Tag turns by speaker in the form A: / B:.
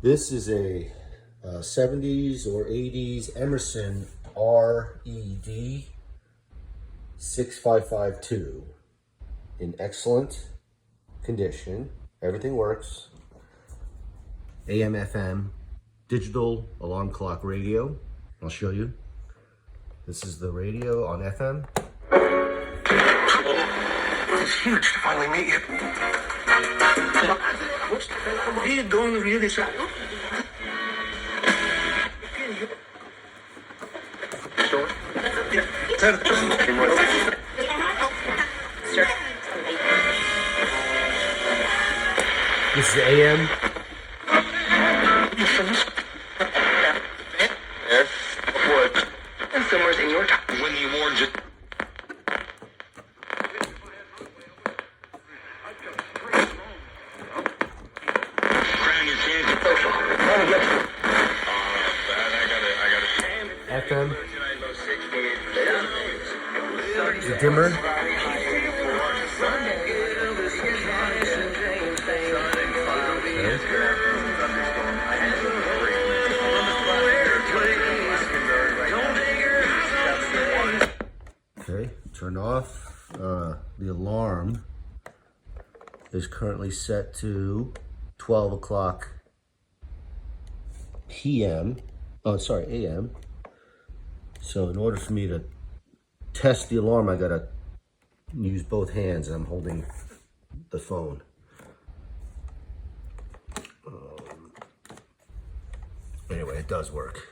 A: This is a 70s or 80s Emerson RED6552 in excellent condition. Everything works. AM, FM, digital alarm clock radio. I'll show you. This is the radio on FM.
B: It's huge to finally meet you. What are you doing really?
A: This is the AM.
B: And somewhere's in your time.
C: When you warn just
A: FM. The dimmer. Okay, turn off. The alarm is currently set to 12 o'clock p.m. Oh, sorry, a.m. So in order for me to test the alarm, I gotta use both hands, and I'm holding the phone. Anyway, it does work.